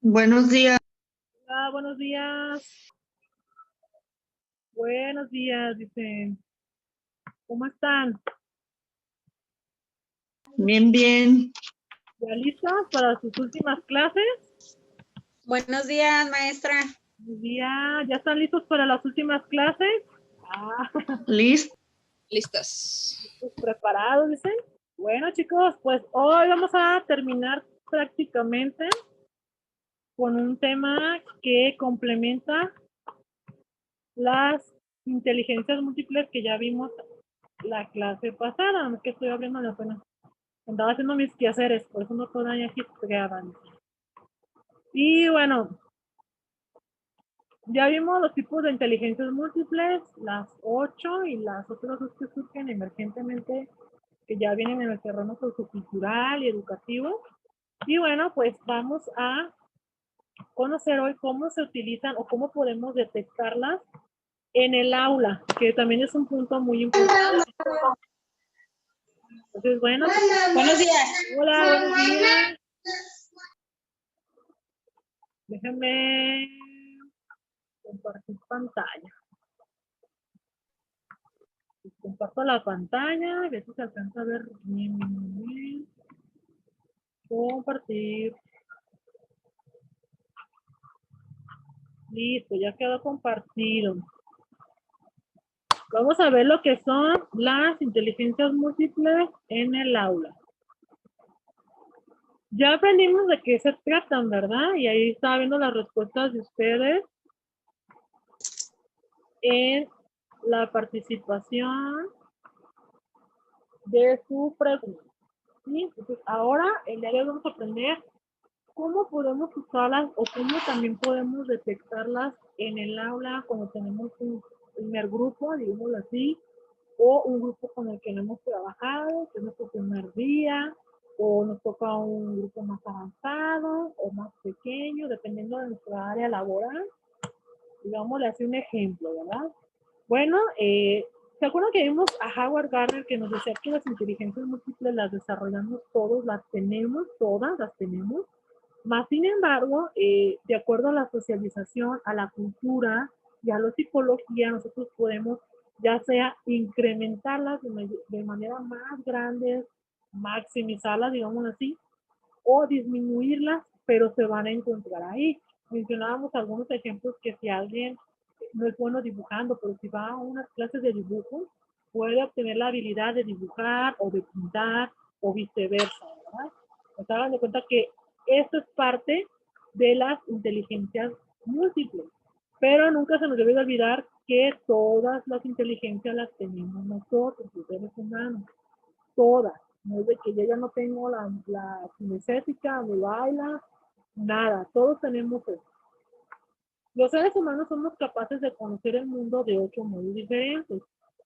Buenos días. Hola, buenos días. Buenos días, dicen. ¿Cómo están? Bien, bien. ¿Ya listos para sus últimas clases? Buenos días, maestra. Buenos días. ¿Ya están listos para las últimas clases? ¿Listo? Listos. ¿Preparados, dicen? Bueno, chicos, pues hoy vamos a terminar prácticamente con un tema que complementa las inteligencias múltiples que ya vimos la clase pasada, aunque estoy abriendo la pena. Andaba haciendo mis quehaceres, por eso no todavía aquí pegaban. Y bueno, ya vimos los tipos de inteligencias múltiples, las 8 y las otras 2 que surgen emergentemente, que ya vienen en el terreno sociocultural y educativo. Y bueno, pues vamos a conocer hoy cómo se utilizan o cómo podemos detectarlas en el aula, que también es un punto muy importante. Entonces, bueno, pues, Buenos días. hola, buenos días. Déjenme compartir pantalla. Comparto la pantalla, a ver si se alcanza a ver bien, bien, bien. Compartir. Listo, ya quedó compartido. Vamos a ver lo que son las inteligencias múltiples en el aula. Ya aprendimos de qué se tratan, ¿verdad? Y ahí está viendo las respuestas de ustedes en la participación de su pregunta. ¿Sí? Entonces, ahora, el día de hoy vamos a aprender cómo podemos usarlas o cómo también podemos detectarlas en el aula cuando tenemos un primer grupo, digámoslo así, o un grupo con el que no hemos trabajado, que es nuestro primer día, o nos toca un grupo más avanzado o más pequeño, dependiendo de nuestra área laboral. Digámosle así un ejemplo, ¿verdad? Bueno, ¿se acuerdan que vimos a Howard Gardner que nos decía que las inteligencias múltiples las desarrollamos todos, las tenemos, todas las tenemos? Más sin embargo, de acuerdo a la socialización, a la cultura y a la psicología, nosotros podemos ya sea incrementarlas de manera más grande, maximizarlas, digamos así, o disminuirlas, pero se van a encontrar ahí. Mencionábamos algunos ejemplos que si alguien no es bueno dibujando, pero si va a unas clases de dibujo, puede obtener la habilidad de dibujar o de pintar o viceversa, ¿verdad? Nos hagan de cuenta que esto es parte de las inteligencias múltiples, pero nunca se nos debe de olvidar que todas las inteligencias las tenemos nosotros, los seres humanos, todas. No es de que yo ya no tengo la kinestésica, me baila, nada, todos tenemos eso. Los seres humanos somos capaces de conocer el mundo de 8 modos diferentes,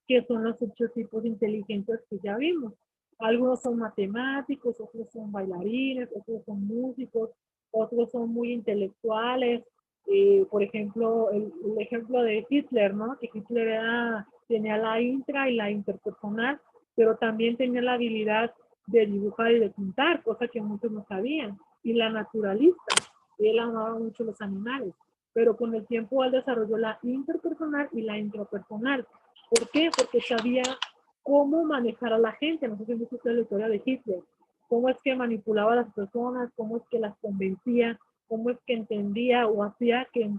que son los 8 tipos de inteligencias que ya vimos. Algunos son matemáticos, otros son bailarines, otros son músicos, otros son muy intelectuales. Por ejemplo, el ejemplo de Hitler, ¿no? Que Hitler tenía la intra y la interpersonal, pero también tenía la habilidad de dibujar y de pintar, cosa que muchos no sabían. Y la naturalista, él amaba mucho los animales, pero con el tiempo él desarrolló la interpersonal y la intrapersonal. ¿Por qué? Porque sabía cómo manejar a la gente. No sé si han visto la historia de Hitler, cómo es que manipulaba a las personas, cómo es que las convencía, cómo es que entendía o hacía que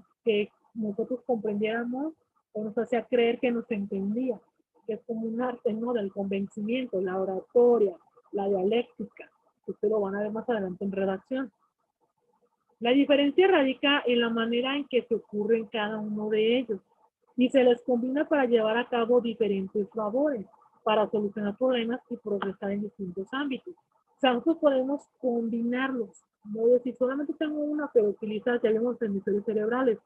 nosotros comprendiéramos o nos hacía creer que nos entendía, que es como un arte, ¿no? Del convencimiento, la oratoria, la dialéctica, que ustedes lo van a ver más adelante en redacción. La diferencia radica en la manera en que se ocurre en cada uno de ellos y se les combina para llevar a cabo diferentes labores, para solucionar problemas y progresar en distintos ámbitos. O sea, nosotros podemos combinarlos, no decir solamente tengo una, pero utiliza, ya vemos hemisferios cerebrales,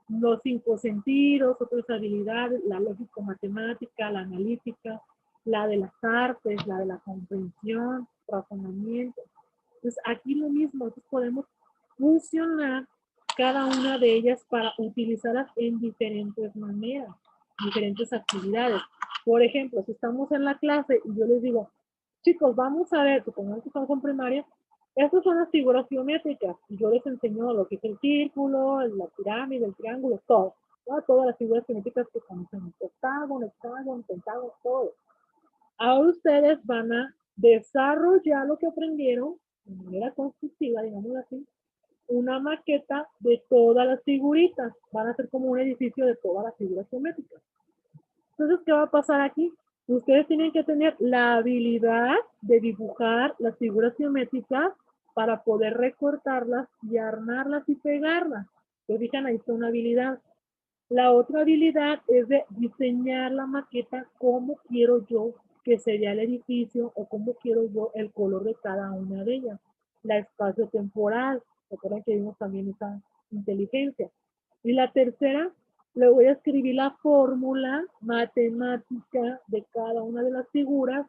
los 5 sentidos, otras habilidades, la lógico-matemática, la analítica, la de las artes, la de la comprensión, razonamiento. Entonces, aquí lo mismo, nosotros podemos funcionar cada una de ellas para utilizarlas en diferentes maneras, diferentes actividades. Por ejemplo, si estamos en la clase y yo les digo, chicos, vamos a ver, supongamos que estamos en primaria, Estas son las figuras geométricas. Y yo les enseño lo que es el círculo, la pirámide, el triángulo, todo. ¿No? Todas las figuras geométricas que conocemos. Octágono, hexágono, pentágono, todo. Ahora ustedes van a desarrollar lo que aprendieron de manera constructiva, digamos así, una maqueta de todas las figuritas. Van a ser como un edificio de todas las figuras geométricas. Entonces, ¿qué va a pasar aquí? Ustedes tienen que tener la habilidad de dibujar las figuras geométricas para poder recortarlas y armarlas y pegarlas. Se fijan, ahí está una habilidad. La otra habilidad es de diseñar la maqueta como quiero yo que sería el edificio o como quiero yo el color de cada una de ellas. La espacio temporal. Recuerden que vimos también esa inteligencia. Y la tercera, le voy a escribir la fórmula matemática de cada una de las figuras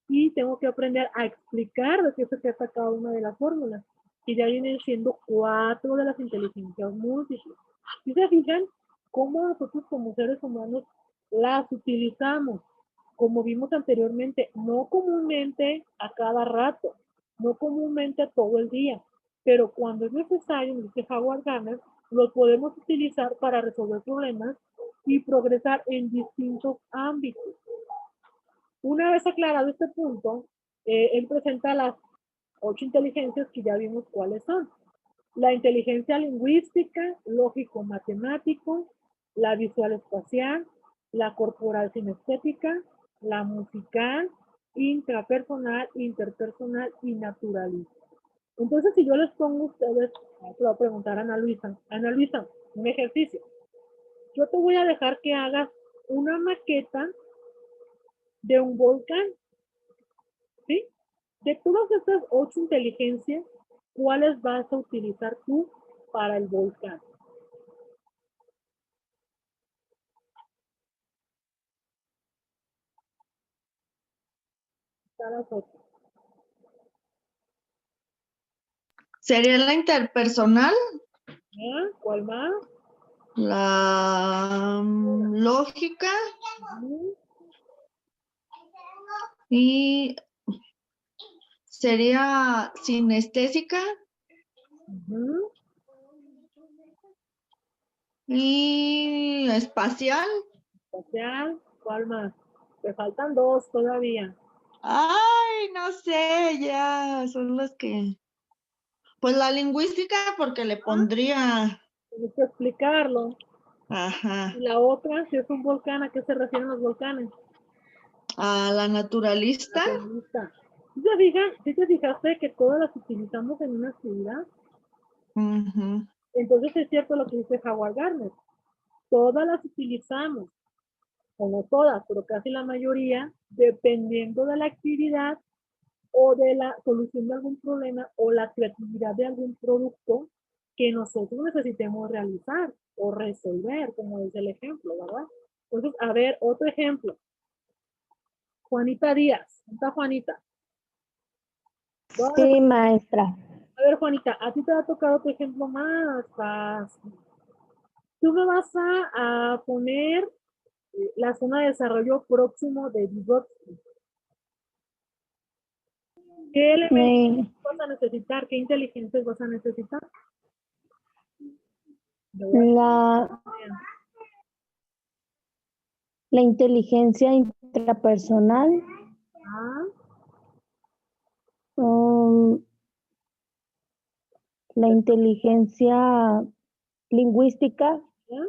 y tengo que aprender a explicar de qué se trata cada una de las fórmulas. Y ya vienen siendo 4 de las inteligencias múltiples. Si se fijan, cómo nosotros como seres humanos las utilizamos, como vimos anteriormente, no comúnmente a cada rato, no comúnmente todo el día, pero cuando es necesario, dice Howard Gardner, los podemos utilizar para resolver problemas y progresar en distintos ámbitos. Una vez aclarado este punto, él presenta las 8 inteligencias que ya vimos cuáles son. La inteligencia lingüística, lógico-matemático, la visual espacial, la corporal sinestética, la musical, intrapersonal, interpersonal y naturalista. Entonces, si yo les pongo a ustedes, se lo voy a preguntar a Ana Luisa, un ejercicio. Yo te voy a dejar que hagas una maqueta de un volcán, ¿sí? De todas estas 8 inteligencias, ¿cuáles vas a utilizar tú para el volcán? Las 8. ¿Sería la interpersonal? ¿Ah? ¿Cuál más? La lógica Ujú. y sería sinestésica Ujú. y espacial. Social, ¿cuál más? Te faltan 2 todavía. Ay, no sé, ya son las que. Pues la lingüística porque le pondría, Tienes que explicarlo. ajá, Y la otra, si es un volcán, ¿a qué se refieren los volcanes? a la naturalista. Naturalista. ¿Sí te fijaste que todas las utilizamos en una actividad? Ujú. Entonces es cierto lo que dice Howard Gardner. Todas las utilizamos, o no todas, pero casi la mayoría, dependiendo de la actividad o de la solución de algún problema o la creatividad de algún producto que nosotros necesitemos realizar o resolver, como dice el ejemplo, ¿verdad? Entonces, a ver, otro ejemplo. Juanita Díaz. ¿Dónde está Juanita? Sí, maestra. A ver, Juanita, a ti te va a tocar otro ejemplo más fácil. Tú me vas a poner la zona de desarrollo próximo de Vygotsky. ¿Qué elementos Eh, vas a necesitar? ¿Qué inteligencias vas a necesitar? la, la inteligencia intrapersonal, Ah, um, la inteligencia lingüística, ¿ya?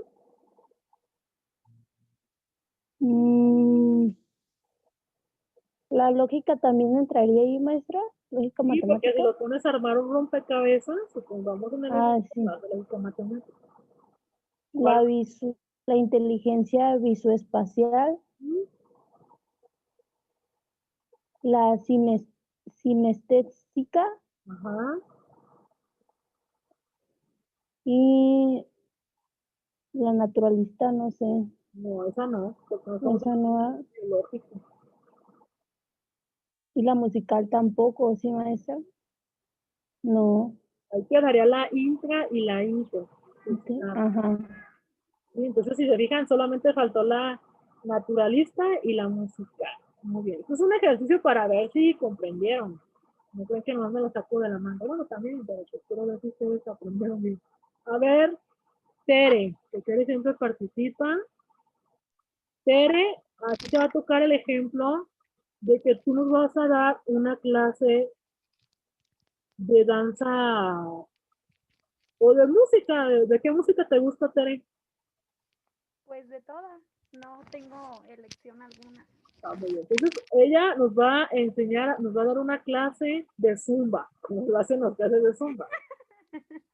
mm, la lógica también entraría ahí, maestra, lógica Sí, porque si matemática. lo pones a armar un rompecabezas, supongamos en el Ah, ejemplo, sí. vas a lógica matemática. La, ¿Cuál? la inteligencia visoespacial, Mm, la sinestésica ajá. y la naturalista, no sé, No, esa no, porque no estamos esa no. hablando de biológico. Y la musical tampoco, ¿sí, maestra? No. Ahí quedaría la intra y la inter. Ok, ajá. Sí, entonces, si se fijan, solamente faltó la naturalista y la musical. Muy bien. Esto es un ejercicio para ver si comprendieron. No creen que nomás me lo saco de la manga. Bueno, también, pero pues quiero ver si ustedes aprendieron bien. A ver, Tere, que Tere siempre participa. Tere, a ti te va a tocar el ejemplo de que tú nos vas a dar una clase de danza o de música. ¿De qué música te gusta, Tere? Pues de todas, no tengo elección alguna. Ah, muy bien. Entonces, ella nos va a enseñar, nos va a dar una clase de zumba, como lo hacen las clases de zumba.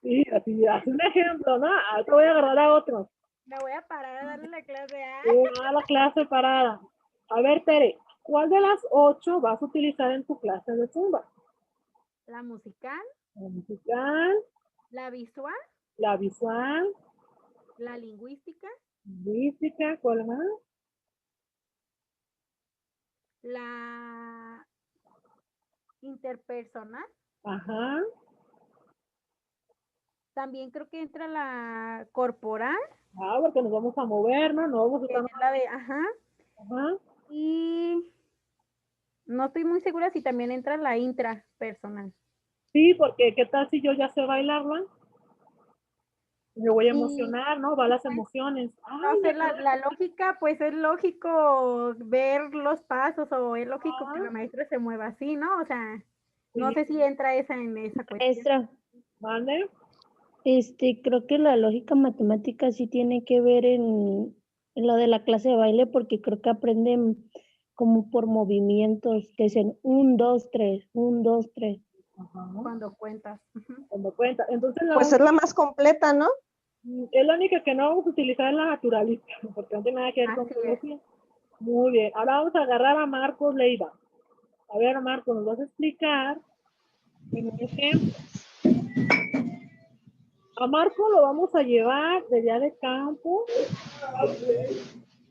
Sí, así, así un ejemplo, ¿no? Ahorita voy a agarrar a otro. Me voy a parar a darle la clase a La clase parada. A ver, Tere, ¿cuál de las 8 vas a utilizar en tu clase de zumba? la musical, La musical, la visual, la visual, la lingüística, lingüística, ¿cuál más? la interpersonal. Ajá, También creo que entra la corporal, porque nos vamos a mover, ¿no? Nos vamos a que estar... es la de, ajá, Ajá. y no estoy muy segura si también entra la intrapersonal. Sí, porque ¿qué tal si yo ya sé bailarla? Me voy a Y emocionar, ¿no? Va las pues, emociones. no Ay, sé, la lógica, pues es lógico ver los pasos o es lógico que la maestra se mueva así, ¿no? O sea, no sí, sé si entra esa en esa cuestión. Maestra, ¿vale? creo que la lógica matemática sí tiene que ver en lo de la clase de baile porque creo que aprenden como por movimientos, que dicen 1, 2, 3, 1, 2, 3. Ajá. Cuando cuentas. Ujú. Cuando cuenta. Entonces, Pues es la más completa, ¿no? es la única que no vamos a utilizar la naturalista, porque no tiene nada que ver con Así es. biología. Muy bien. Ahora vamos a agarrar a Marcos Leiva. A ver, Marcos, nos vas a explicar en un ejemplo. A Marco lo vamos a llevar de día de campo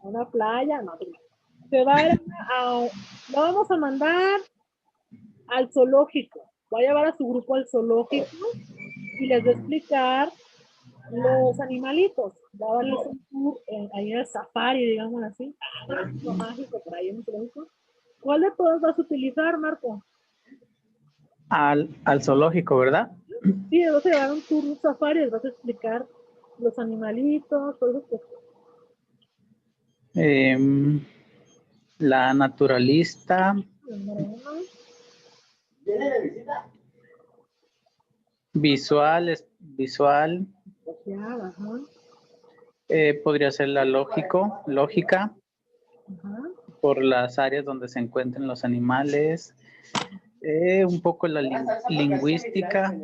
a una playa. No, se va a ir lo vamos a mandar al zoológico. Va a llevar a su grupo al zoológico y les va a explicar los animalitos. Va a darles un tour ahí en el safari, digamos así. Lo mágico por ahí en el zoológico. ¿Cuál de todos vas a utilizar, Marco? Al zoológico, ¿verdad? Sí, vas a llevar un tour, un safari, les vas a explicar los animalitos, todo eso. La naturalista. Visual. Podría ser la lógica, Ajá. por las áreas donde se encuentran los animales. Un poco la lingüística.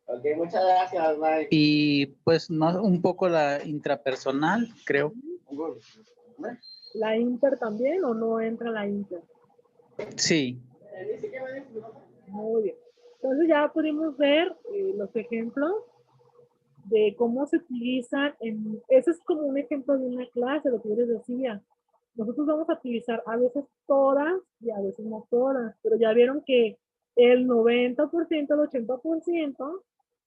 Ok, muchas gracias, bye. Y pues no, un poco la intrapersonal, creo. ¿La inter también o no entra la inter? Sí. Muy bien. Entonces ya pudimos ver los ejemplos de cómo se utilizan. Ese es como un ejemplo de una clase, lo que yo les decía. Nosotros vamos a utilizar a veces todas y a veces no todas, pero ya vieron que el 90%, el 80%,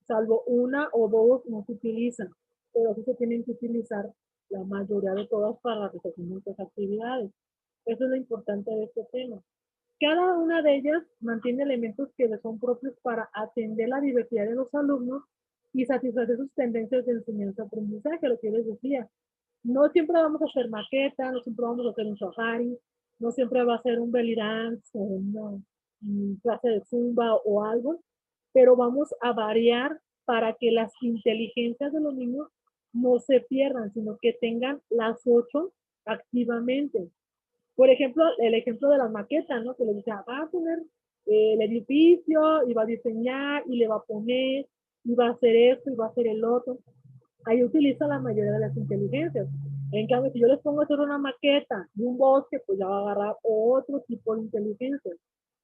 salvo una o dos, no se utilizan, pero sí se tienen que utilizar la mayoría de todas para la realización de nuestras actividades. Eso es lo importante de este tema. Cada una de ellas mantiene elementos que les son propios para atender la diversidad de los alumnos y satisfacer sus tendencias de enseñanza-aprendizaje, lo que yo les decía. No siempre vamos a hacer maqueta, no siempre vamos a hacer un safari, no siempre va a ser un belly dance o una clase de zumba o algo, pero vamos a variar para que las inteligencias de los niños no se pierdan, sino que tengan las 8 activamente. Por ejemplo, el ejemplo de las maquetas, ¿no? Que le dice, va a poner el edificio y va a diseñar y le va a poner y va a hacer esto y va a hacer el otro. Ahí utiliza la mayoría de las inteligencias. En cambio, si yo les pongo a hacer una maqueta de un bosque, pues ya va a agarrar otro tipo de inteligencia.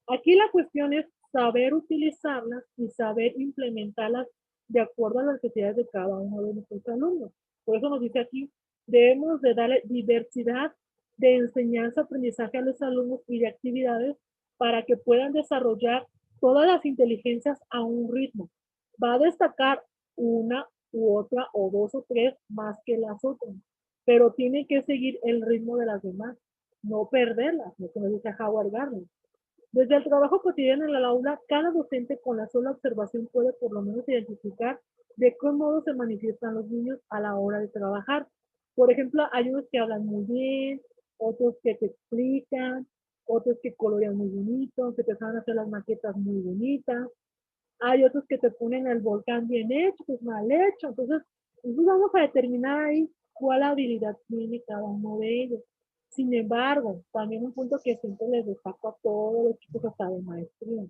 Aquí la cuestión es saber utilizarlas y saber implementarlas de acuerdo a las necesidades de cada uno de nuestros alumnos. Por eso nos dice aquí, debemos de darle diversidad de enseñanza, aprendizaje a los alumnos y de actividades para que puedan desarrollar todas las inteligencias a un ritmo. Va a destacar una u otra o dos o tres más que las otras, pero tiene que seguir el ritmo de las demás. no perderlas, no como dice Howard Gardner. Desde el trabajo cotidiano en el aula, cada docente con la sola observación puede por lo menos identificar de qué modo se manifiestan los niños a la hora de trabajar. Por ejemplo, hay unos que hablan muy bien, otros que te explican, otros que colorean muy bonito, que te saben hacer las maquetas muy bonitas. Hay otros que te ponen el volcán bien hecho, pues mal hecho. Entonces vamos a determinar ahí cuál habilidad tiene cada uno de ellos. Sin embargo, también un punto que siempre les destaco a todos los chicos hasta de maestría.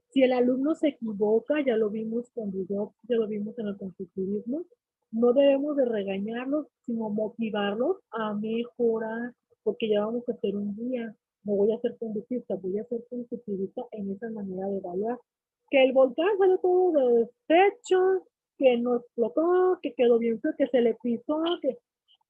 Si el alumno se equivoca, ya lo vimos con Budok, ya lo vimos en el constructivismo, no debemos de regañarlos, sino motivarlos a mejorar, porque ya vamos a hacer un día. No voy a ser conductista, voy a ser constructivista en esa manera de evaluar. Que el volcán salió todo deshecho, que no explotó, que quedó bien feo, que se le pisó, que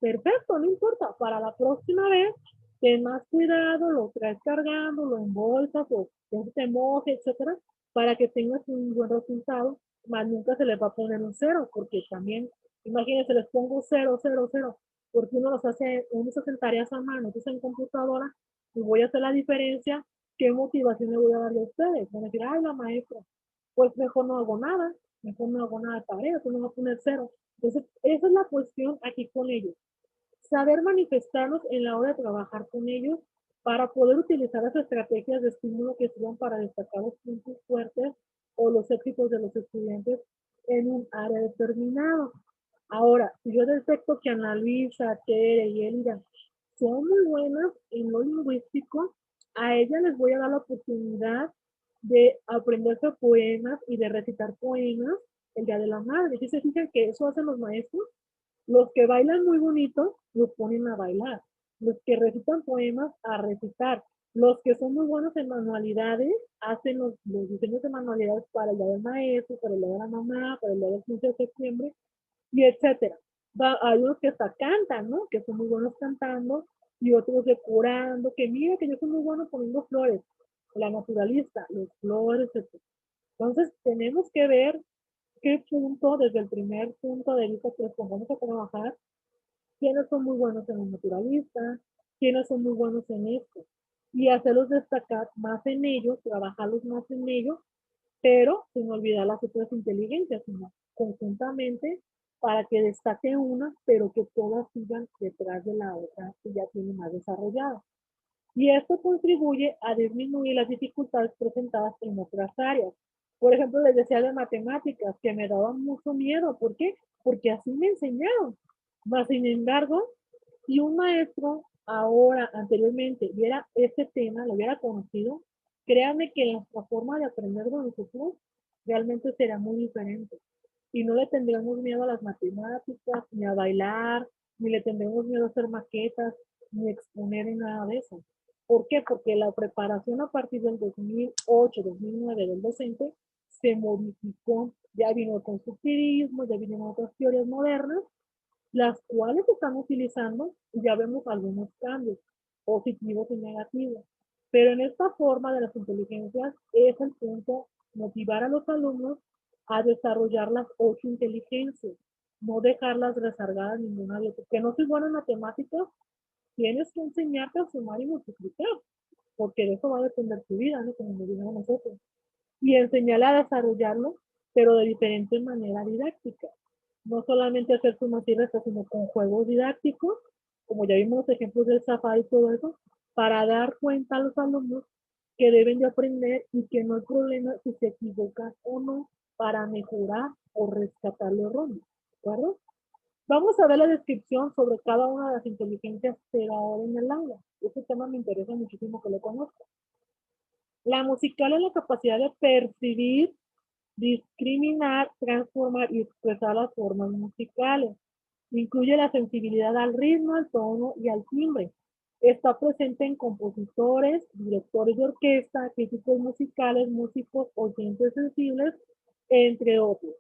perfecto, no importa. Para la próxima vez, ten más cuidado, lo traes cargando, lo embolsas o que se moje, etcétera, para que tengas un buen resultado, más nunca se les va a poner un 0, porque también, imagínense, les pongo 0, 0, 0, porque uno se hacen tareas a mano, entonces en computadora, y voy a hacer la diferencia, ¿qué motivación le voy a dar a ustedes? Van a decir, ay, la maestra, pues mejor no hago nada de tarea, entonces me voy a poner 0. Entonces, esa es la cuestión aquí con ellos. Saber manifestarnos en la hora de trabajar con ellos para poder utilizar las estrategias de estímulo que sirvan para destacar los puntos fuertes o los éxitos de los estudiantes en un área determinado. Ahora, si yo detecto que Ana Luisa, Tere y Elida son muy buenas en lo lingüístico, a ellas les voy a dar la oportunidad de aprenderse poemas y de recitar poemas el Día de la Madre. ¿Sí se fijan que eso hacen los maestros? Los que bailan muy bonito, los ponen a bailar. Los que recitan poemas, a recitar. Los que son muy buenos en manualidades, hacen los diseños de manualidades para el Día del Maestro, para el Día de la Mamá, para el Día del 15 de septiembre, y etcétera. Hay unos que hasta cantan, ¿no? Que son muy buenos cantando, y otros decorando, que mira que yo soy muy bueno poniendo flores. La naturalista, los flores, etcétera. Entonces, tenemos que ver qué punto, desde el primer punto de vista que les pongamos a trabajar, quiénes son muy buenos en el naturalista, quiénes son muy buenos en esto, y hacerlos destacar más en ellos, trabajarlos más en ellos, pero sin olvidar las otras inteligencias, sino conjuntamente para que destaque una, pero que todas sigan detrás de la otra que ya tiene más desarrollada. Y esto contribuye a disminuir las dificultades presentadas en otras áreas. Por ejemplo, les decía de matemáticas, que me daban mucho miedo. ¿Por qué? Porque así me enseñaron. Mas, sin embargo, si un maestro ahora, anteriormente, viera este tema, lo hubiera conocido, créanme que nuestra forma de aprender de nosotros realmente será muy diferente. Y no le tendremos miedo a las matemáticas, ni a bailar, ni le tendremos miedo a hacer maquetas, ni exponer en nada de eso. ¿Por qué? Porque la preparación a partir del 2008, 2009 del docente se modificó. Ya vino el constructivismo, ya vinieron otras teorías modernas, las cuales se están utilizando y ya vemos algunos cambios positivos y negativos. Pero en esta forma de las inteligencias es el punto motivar a los alumnos a desarrollar las 8 inteligencias, no dejarlas rezagadas ninguna de ellas. Que no soy buena en matemáticas, tienes que enseñarte a sumar y multiplicar, porque de eso va a depender tu vida, ¿no? Como nos dijeron nosotros. Y enseñarle a desarrollarlo, pero de diferente manera didáctica. No solamente hacer sumas y restas, sino con juegos didácticos, como ya vimos los ejemplos del Safari y todo eso, para dar cuenta a los alumnos que deben de aprender y que no hay problema si se equivocan o no para mejorar o rescatar lo erróneo, ¿de acuerdo? Vamos a ver la descripción sobre cada una de las inteligencias, pero ahora en el aula. Este tema me interesa muchísimo que lo conozcan. La musical es la capacidad de percibir, discriminar, transformar y expresar las formas musicales. Incluye la sensibilidad al ritmo, al tono y al timbre. Está presente en compositores, directores de orquesta, críticos musicales, músicos, oyentes sensibles, entre otros.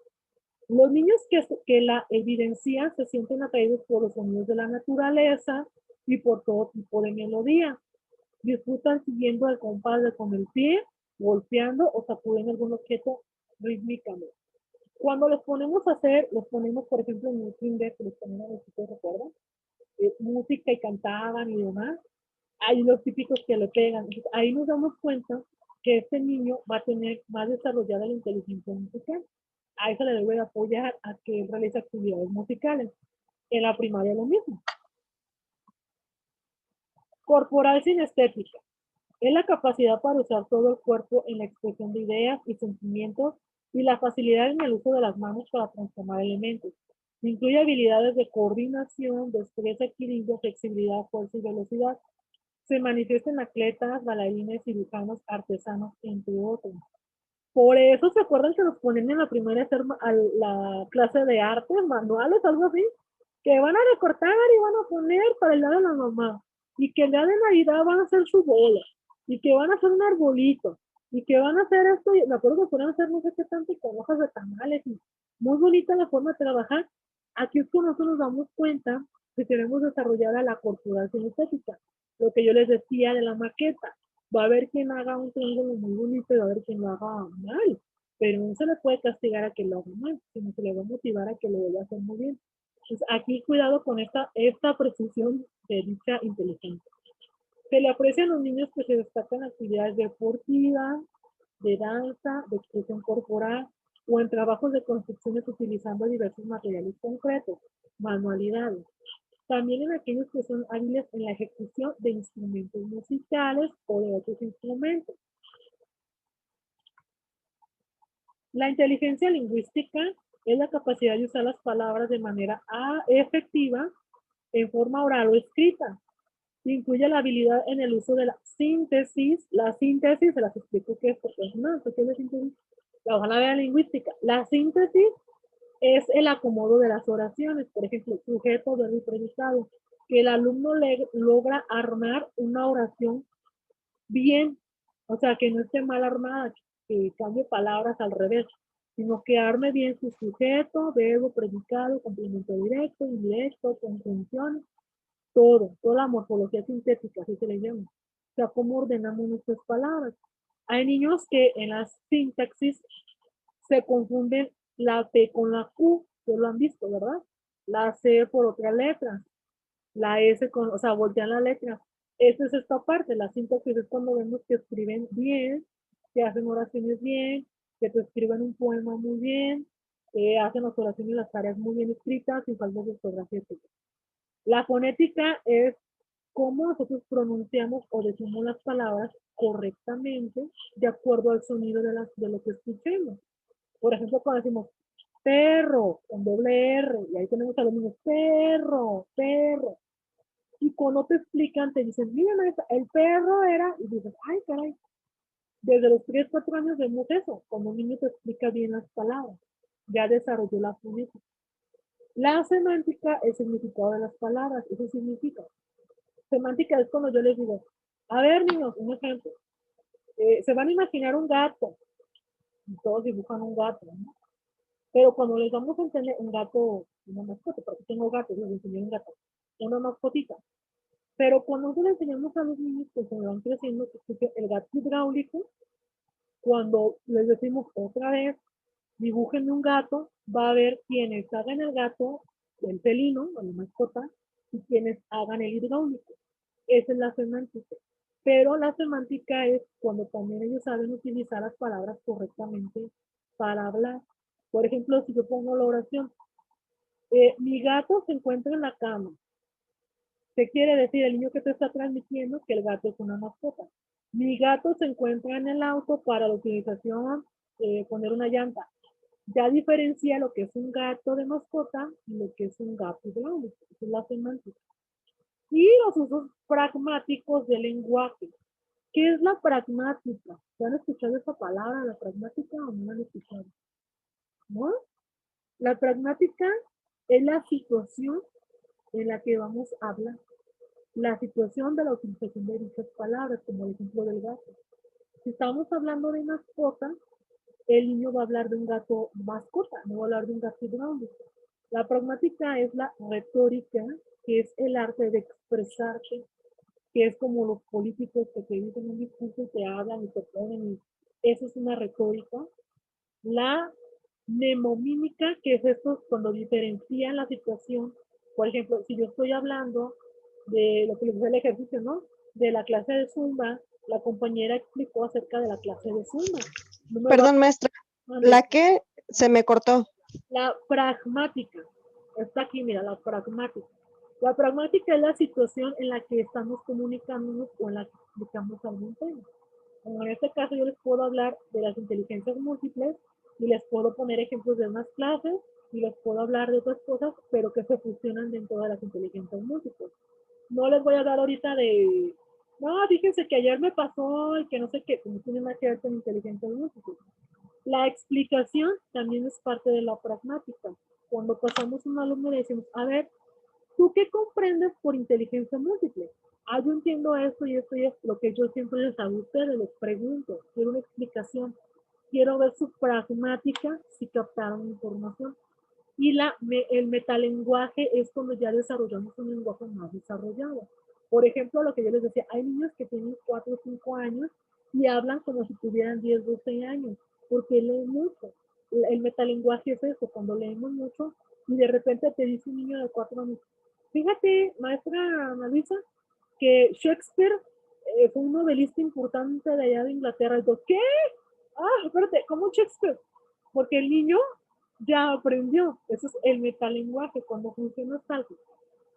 Los niños que la evidencian se sienten atraídos por los sonidos de la naturaleza y por todo tipo de melodía. Disfrutan siguiendo el compás con el pie, golpeando o sacudiendo algún objeto rítmicamente. Cuando les ponemos a hacer, los ponemos, por ejemplo, en el kinder, que les ponían a los chicos, ¿recuerdan? Música y cantaban y demás. hay los típicos que le pegan. Entonces, ahí nos damos cuenta que este niño va a tener más desarrollada la inteligencia musical. A eso le debe de apoyar a que él realice actividades musicales. En la primaria lo mismo. Corporal sin estética. Es la capacidad para usar todo el cuerpo en la expresión de ideas y sentimientos y la facilidad en el uso de las manos para transformar elementos. Incluye habilidades de coordinación, destreza, equilibrio, flexibilidad, fuerza y velocidad. Se manifiesta en atletas, bailarines, cirujanos, artesanos, entre otros. Por eso se acuerdan que nos ponen en la primera hacer la clase de arte, manuales, algo así, que van a recortar y van a poner para el día de la mamá, y que el día de Navidad van a hacer su bola, y que van a hacer un arbolito, y que van a hacer esto, y me acuerdo que pueden hacer no sé qué tanto con hojas de tamales, y muy bonita la forma de trabajar. Aquí es cuando nosotros nos damos cuenta que queremos desarrollar la corporación estética, lo que yo les decía de la maqueta. Va a haber quien haga un triángulo muy bonito y va a haber quien lo haga mal, pero no se le puede castigar a que lo haga mal, sino se le va a motivar a que lo vaya a hacer muy bien. Entonces, aquí cuidado con esta precisión de dicha inteligencia. Se le aprecia a los niños que se destacan actividades deportivas, de danza, de expresión corporal o en trabajos de construcciones utilizando diversos materiales concretos, manualidades. También en aquellos que son hábiles en la ejecución de instrumentos musicales o de otros instrumentos. La inteligencia lingüística es la capacidad de usar las palabras de manera efectiva en forma oral o escrita. Incluye la habilidad en el uso de la síntesis. La síntesis, se las explico qué es, porque no, ¿qué es la síntesis? Ojalá vea lingüística. La síntesis es el acomodo de las oraciones, por ejemplo, sujeto, verbo y predicado, que el alumno logra armar una oración bien, o sea, que no esté mal armada, que cambie palabras al revés, sino que arme bien su sujeto, verbo, predicado, complemento directo, indirecto, conjunción, toda la morfología sintética, así se le llama. O sea, cómo ordenamos nuestras palabras. Hay niños que en la sintaxis se confunden la P con la Q, que lo han visto, ¿verdad? La C por otra letra, la S con, o sea, voltean la letra. Esa es esta parte, la sintaxis es cuando vemos que escriben bien, que hacen oraciones bien, que te escriben un poema muy bien, que hacen las oraciones y las tareas muy bien escritas, sin falta de ortografía. La fonética es cómo nosotros pronunciamos o decimos las palabras correctamente de acuerdo al sonido de lo que escuchemos. Por ejemplo, cuando decimos perro con doble R, y ahí tenemos a los niños, perro, perro. Y cuando te explican, te dicen, mira, el perro era, y dices, ay, caray. Desde los 3, 4 años vemos eso, cuando un niño te explica bien las palabras, ya desarrolló la fonética. La semántica es el significado de las palabras, eso significa. Semántica es cuando yo les digo, a ver, niños, un ejemplo, se van a imaginar un gato, y todos dibujan un gato, ¿no? Pero cuando les vamos a entender un gato, una mascota, porque tengo gatos, les enseñé un gato, una mascotita. Pero cuando nosotros le enseñamos a los niños que se van creciendo, que el gato hidráulico, cuando les decimos otra vez, dibujen un gato, va a haber quienes hagan el gato, el felino, o la mascota, y quienes hagan el hidráulico. Esa es la semántica. Pero la semántica es cuando también ellos saben utilizar las palabras correctamente para hablar. Por ejemplo, si yo pongo la oración, mi gato se encuentra en la cama. ¿Qué quiere decir el niño que te está transmitiendo? Que el gato es una mascota. Mi gato se encuentra en el auto para la utilización, poner una llanta. Ya diferencia lo que es un gato de mascota y lo que es un gato hidráulico. Esa es la semántica. Y los usos pragmáticos del lenguaje. ¿Qué es la pragmática? ¿Se han escuchado esa palabra, la pragmática, o no la han escuchado? ¿No? La pragmática es la situación en la que vamos a hablar. La situación de la utilización de dichas palabras, como el ejemplo del gato. Si estamos hablando de mascota, el niño va a hablar de un gato mascota, no va a hablar de un gato hidráulico. La pragmática es la retórica, que es el arte de expresarse, que es como los políticos que te dicen un discurso y te hablan y te ponen, y eso es una retórica. La mnemomímica, que es esto cuando diferencian la situación. Por ejemplo, si yo estoy hablando de lo que les dice el ejercicio, ¿no? de la clase de Zumba, la compañera explicó acerca de la clase de Zumba. Perdón, maestra. Mande. La que se me cortó. La pragmática. Está aquí, mira, la pragmática. La pragmática es la situación en la que estamos comunicándonos o en la que explicamos algún tema. Como en este caso yo les puedo hablar de las inteligencias múltiples y les puedo poner ejemplos de unas clases y les puedo hablar de otras cosas, pero que se fusionan dentro de las inteligencias múltiples. No les voy a dar ahorita de, no, fíjense que ayer me pasó y que no sé qué, como tiene nada que ver con inteligencias múltiples. La explicación también es parte de la pragmática. Cuando pasamos a un alumno le decimos, a ver, ¿tú qué comprendes por inteligencia múltiple? Ah, yo entiendo esto y esto y esto. Lo que yo siempre les hago a ustedes, les pregunto, quiero una explicación. Quiero ver su pragmática si captaron información. Y el metalenguaje es cuando ya desarrollamos un lenguaje más desarrollado. Por ejemplo, lo que yo les decía, hay niños que tienen 4 o 5 años y hablan como si tuvieran 10, 12 años, porque leen mucho. El metalenguaje es eso, cuando leemos mucho y de repente te dice un niño de 4 años, fíjate, maestra Marisa, que Shakespeare fue un novelista importante de allá de Inglaterra. Y yo, ¿qué? Ah, espérate, ¿cómo Shakespeare? Porque el niño ya aprendió. Eso es el metalenguaje, cuando funciona tal.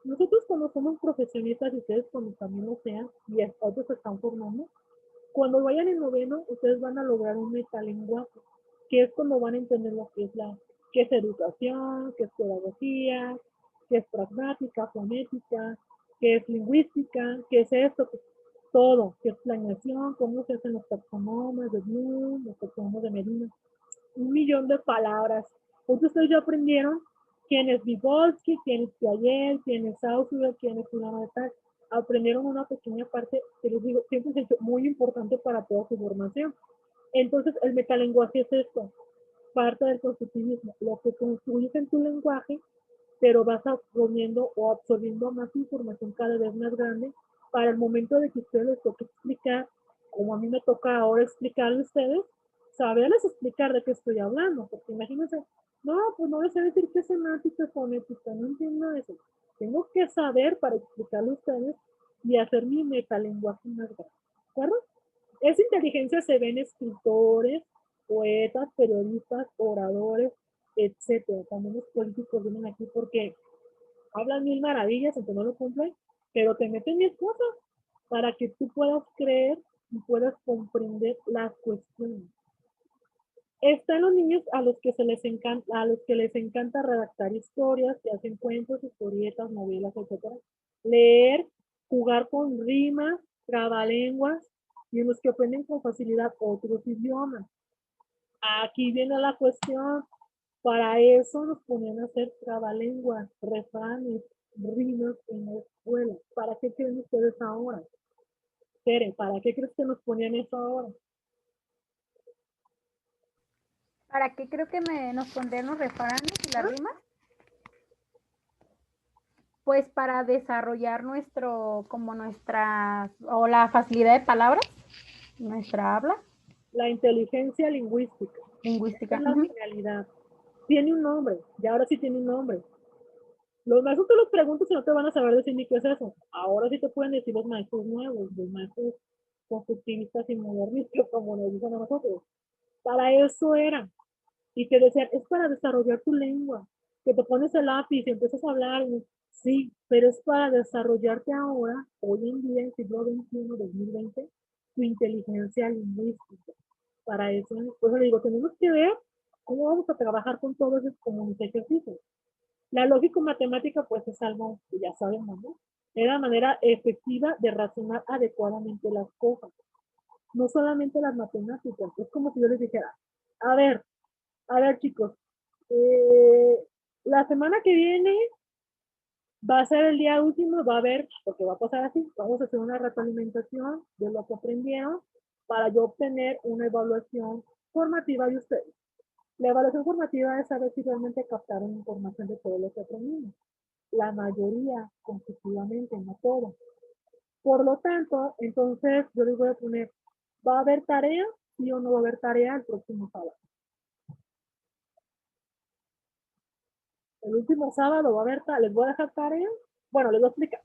Nosotros cuando somos profesionistas y ustedes cuando también lo sean y otros se están formando, cuando vayan en noveno, ustedes van a lograr un metalenguaje, que es cuando van a entender lo que es qué es educación, qué es pedagogía, qué es pragmática, fonética, qué es lingüística, qué es esto, todo, qué es planeación, cómo se hacen los taxonomas de Bloom, los taxonomas de Medina, 1,000,000 de palabras. Entonces ustedes ya aprendieron quién es Vygotsky, quién es Piaget, quién es Saussure, quién es fulano de tal. Aprendieron una pequeña parte que les digo, siempre es muy importante para toda su formación. Entonces el metalenguaje es esto, parte del constructivismo, lo que construyes en tu lenguaje, pero vas absorbiendo o absorbiendo más información cada vez más grande para el momento de que ustedes les toque explicar, como a mí me toca ahora explicarle a ustedes, saberles explicar de qué estoy hablando, porque imagínense, no, pues no les sé decir qué es semántica, fonética, no entiendo eso. Tengo que saber para explicarle a ustedes y hacer mi metalenguaje más grande, ¿de acuerdo? Esa inteligencia se ve en escritores, poetas, periodistas, oradores, etcétera. También los políticos vienen aquí porque hablan 1,000 maravillas, aunque no lo cumplen, pero te meten 10 cosas para que tú puedas creer y puedas comprender las cuestiones. Están los niños a los que les encanta redactar historias, que hacen cuentos, historietas, novelas, etcétera. Leer, jugar con rimas, trabalenguas, y los que aprenden con facilidad otros idiomas. Aquí viene la cuestión. Para eso nos ponían a hacer trabalenguas, refranes, rimas en la escuela. ¿Para qué creen ustedes ahora? Tere, ¿para qué crees que nos ponían eso ahora? ¿Para qué creo que nos pondrían los refranes y las rimas? Pues para desarrollar o la facilidad de palabras, nuestra habla La inteligencia lingüística. lingüística. Esa es la finalidad. Tiene un nombre, y ahora sí tiene un nombre. Los maestros te los preguntas y no te van a saber decir ni qué es eso. Ahora sí te pueden decir los maestros nuevos, los maestros constructivistas y modernistas, como nos dicen a nosotros. Para eso era. Y te decían, es para desarrollar tu lengua. Que te pones el lápiz y empiezas a hablar. Sí, pero es para desarrollarte ahora, hoy en día, en siglo XXI, 2020, tu inteligencia lingüística. Para eso, pues le digo, tenemos que ver cómo vamos a trabajar con todos esos como ejercicios. La lógico-matemática, pues es algo que ya sabemos, ¿no? Es la manera efectiva de razonar adecuadamente las cosas. No solamente las matemáticas, es como si yo les dijera, a ver chicos, la semana que viene va a ser el día último, va a haber, porque va a pasar así, vamos a hacer una retroalimentación de lo que aprendieron para yo obtener una evaluación formativa de ustedes. La evaluación formativa es saber si realmente captaron información de todo lo que aprendimos. La mayoría, consecutivamente, no todo. Por lo tanto, entonces yo les voy a poner, ¿va a haber tarea? ¿Sí o no va a haber tarea el próximo sábado? El último sábado va a haber, les voy a dejar tarea. Bueno, les voy a explicar.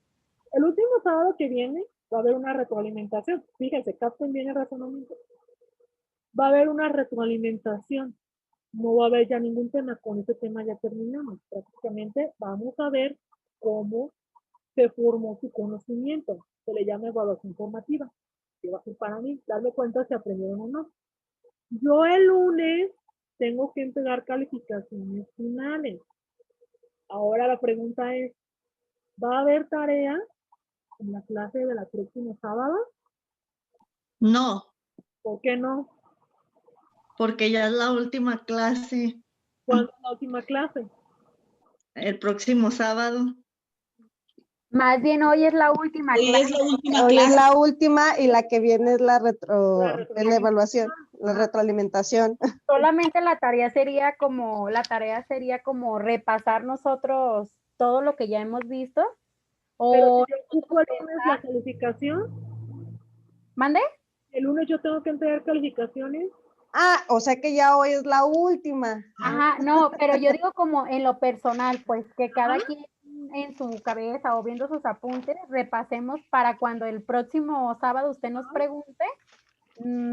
El último sábado que viene Va a haber una retroalimentación. Fíjense, capten bien el razonamiento. Va a haber una retroalimentación. No va a haber ya ningún tema. Con este tema ya terminamos. Prácticamente vamos a ver cómo se formó su conocimiento. Se le llama evaluación formativa. Que va a ser para mí darme cuenta si aprendieron o no. Yo el lunes tengo que entregar calificaciones finales. Ahora la pregunta es, ¿va a haber tarea en la clase de la próxima sábado? No, ¿Por qué no? porque ya es la última clase, ¿Cuándo es la última clase? el próximo sábado. Más bien hoy es la última Hoy clase. es la última Hoy es clase. la última y la que viene es la retroalimentación. es la evaluación, la retroalimentación. Solamente la tarea sería como repasar nosotros todo lo que ya hemos visto. Pero O si yo ocupo el lunes la calificación, ¿mande? el lunes yo tengo que entregar calificaciones. Ah, o sea que ya hoy es la última. Ajá, no, pero yo digo como en lo personal, pues que cada quien en su cabeza o viendo sus apuntes, repasemos para cuando el próximo sábado usted nos pregunte,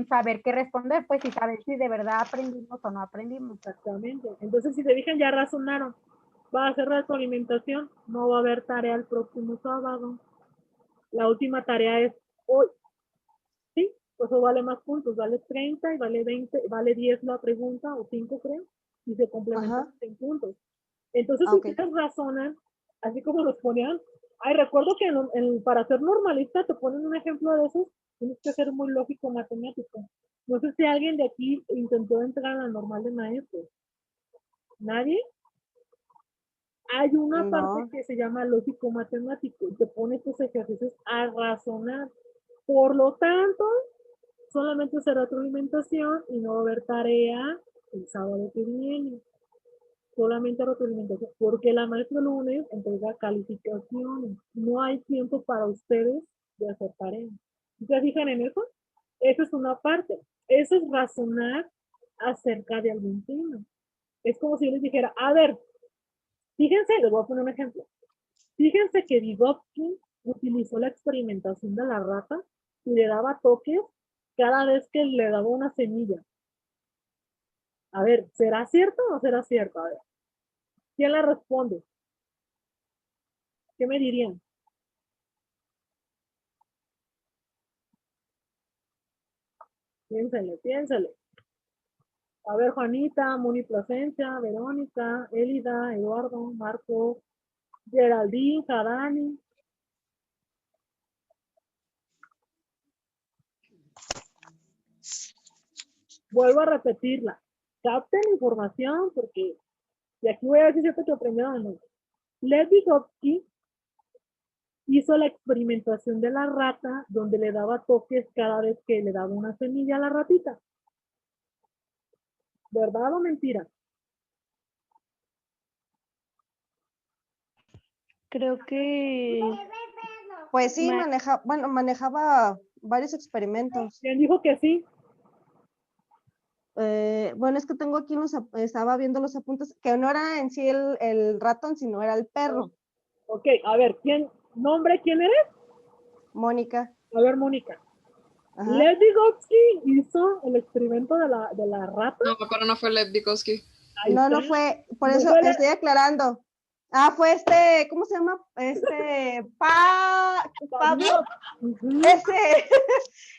saber qué responder, pues y saber si de verdad aprendimos o no aprendimos. Exactamente. Entonces, si se fijan, ya razonaron. Va a ser retroalimentación, no va a haber tarea el próximo sábado. La última tarea es hoy. ¿Sí? Pues eso vale más puntos, vale 30 y vale 20, vale 10 la pregunta, o 5 creo, y se complementan en puntos. Entonces, si ustedes razonan, así como los ponían, recuerdo que para ser normalista te ponen un ejemplo de esos, tienes que ser muy lógico matemático. No sé si alguien de aquí intentó entrar a la normal de maestros. ¿Nadie? Hay una parte que se llama lógico matemático y te pone estos ejercicios a razonar. Por lo tanto, solamente será retroalimentación y no va a haber tarea el sábado que viene. Solamente retroalimentación, porque la maestra el lunes entrega calificaciones. No hay tiempo para ustedes de hacer tareas. ¿Se fijan en eso? Esa es una parte. Eso es razonar acerca de algún tema. Es como si yo les dijera, a ver, fíjense, les voy a poner un ejemplo. Fíjense que Vygotsky utilizó la experimentación de la rata y le daba toques cada vez que le daba una semilla. A ver, ¿será cierto o no será cierto? A ver, ¿quién le responde? ¿Qué me dirían? Piénsale, piénsale. A ver, Juanita, Moni Plasencia, Verónica, Elida, Eduardo, Marco, Geraldine, Jadani. Vuelvo a repetirla. Capten la información porque de aquí voy a ver si es cierto que aprendieron o no. Lev Vygotsky hizo la experimentación de la rata donde le daba toques cada vez que le daba una semilla a la ratita. ¿Verdad o mentira? Creo que Pues sí, manejaba varios experimentos. ¿Quién dijo que sí? Bueno, es que tengo aquí estaba viendo los apuntes, que no era en sí el ratón, sino era el perro. Ok, a ver, ¿quién eres? Mónica. A ver, Mónica. Ajá. Lev Vygotsky hizo el experimento de la rata. No, pero no fue Lev Vygotsky. No fue, por No eso fue estoy aclarando. Fue ¿cómo se llama? Pablo. Ujú. Ese.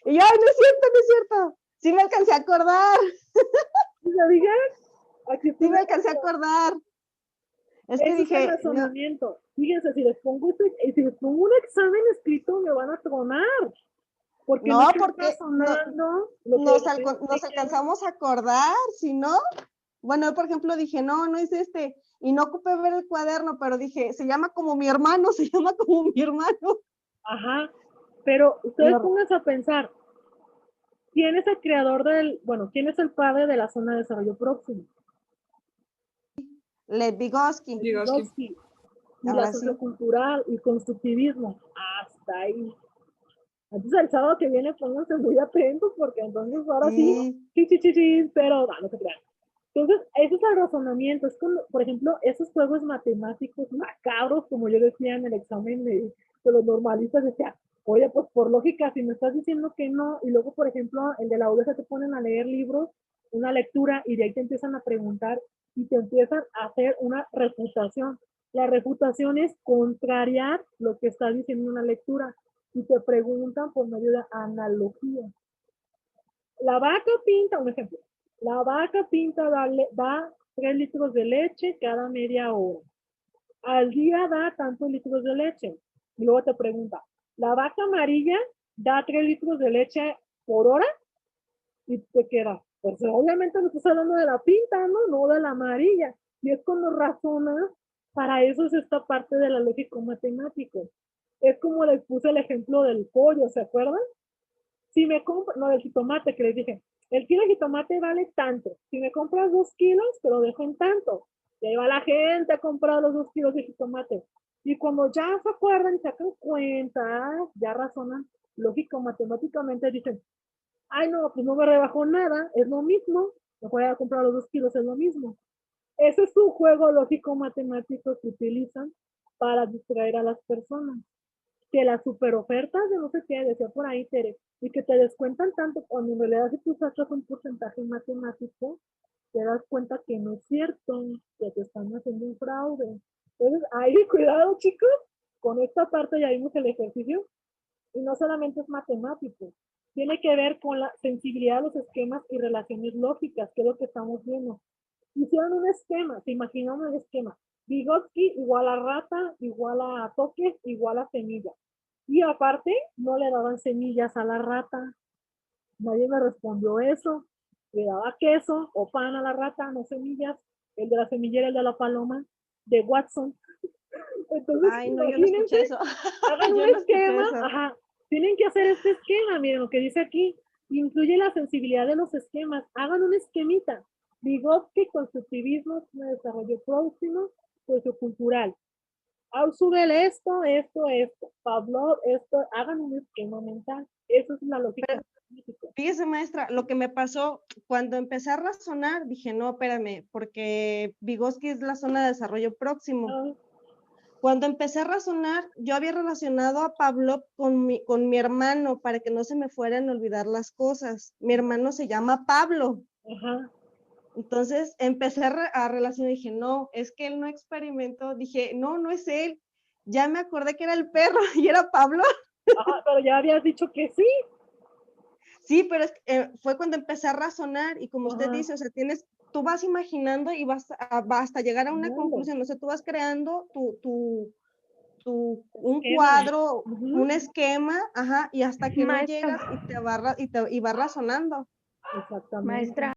Y yo, no es cierto. Sí me alcancé a acordar. ¿Ya dije? Aquí Sí me alcancé a acordar. Es que ese dije, es el razonamiento. Fíjense, si les pongo un examen escrito, me van a tronar. Porque no, estoy porque razonando lo que nos ustedes alcanzamos a acordar, si no. Bueno, yo, por ejemplo, dije, no es y no ocupé ver el cuaderno, pero dije, se llama como mi hermano. Ajá, pero ustedes pónganse a pensar, ¿quién es el creador quién es el padre de la zona de desarrollo próximo? Lev Vygotsky. Vygotsky. Y la sociocultural y constructivismo. Hasta ahí. Entonces el sábado que viene pónganse muy atentos porque entonces ahora sí, pero no se crean. Entonces, ese es el razonamiento. Es como, por ejemplo, esos juegos matemáticos macabros, como yo decía en el examen de los normalistas, decía, Oye, pues por lógica, si me estás diciendo que no, y luego, por ejemplo, el de la oveja te ponen a leer libros, una lectura, y de ahí te empiezan a preguntar y te empiezan a hacer una refutación. La refutación es contrariar lo que está diciendo una lectura y te preguntan por medio de analogía. La vaca pinta, un ejemplo, la vaca pinta da 3 litros de leche cada media hora. Al día da tantos litros de leche. Y luego te pregunta, ¿la vaca amarilla da 3 litros de leche por hora? Y te queda, pues obviamente no estás hablando de la pinta, ¿no? No de la amarilla. Y es cuando razonas, para eso es esta parte de la lógica matemática. Es como les puse el ejemplo del pollo, ¿se acuerdan? Si me compro, no, del jitomate que les dije, el kilo de jitomate vale tanto. Si me compras 2 kilos, te lo dejo en tanto. Y ahí va la gente a comprar los 2 kilos de jitomate. Y cuando ya se acuerdan y sacan cuentas, ya razonan lógico matemáticamente, dicen, ay no, pues no me rebajó nada, es lo mismo. Me voy a comprar los 2 kilos, es lo mismo. Ese es un juego lógico matemático que utilizan para distraer a las personas. Que las superofertas de no sé qué, decía por ahí Tere, y que te descuentan tanto, cuando en realidad si tú sacas un porcentaje matemático, te das cuenta que no es cierto, que te están haciendo un fraude. Entonces, ahí cuidado chicos, con esta parte ya vimos el ejercicio, y no solamente es matemático, tiene que ver con la sensibilidad a los esquemas y relaciones lógicas, que es lo que estamos viendo. Hicieron un esquema, se imaginaron un esquema, Vygotsky igual a rata, igual a toques, igual a semilla. Y aparte, no le daban semillas a la rata. Nadie me respondió eso. Le daba queso o pan a la rata, no semillas. El de la semillera, el de la paloma, de Watson. Entonces, Ay, no, yo no escuché eso. hagan un esquema, ajá. Tienen que hacer este esquema, miren lo que dice aquí. Incluye la sensibilidad de los esquemas. Hagan un esquemita. Vygotsky, constructivismo, desarrollo próximo, sociocultural. Súbele esto. Pavlov, esto. Hagan un esquema mental. Eso es la lógica. Fíjese, maestra, lo que me pasó cuando empecé a razonar, dije, no, espérame, porque Vygotsky es la zona de desarrollo próximo. Cuando empecé a razonar, yo había relacionado a Pavlov con mi hermano para que no se me fueran a olvidar las cosas. Mi hermano se llama Pablo. Ajá. Entonces empecé a relacionar y dije, no, es que él no experimentó. Dije, no es él. Ya me acordé que era el perro y era Pablo. Ajá, pero ya habías dicho que sí. Sí, pero fue cuando empecé a razonar y como usted dice, o sea, tú vas imaginando y vas hasta llegar a una conclusión, o sea, tú vas creando un cuadro, un esquema, ajá, y hasta que no llegas y vas razonando. Exactamente. Maestra,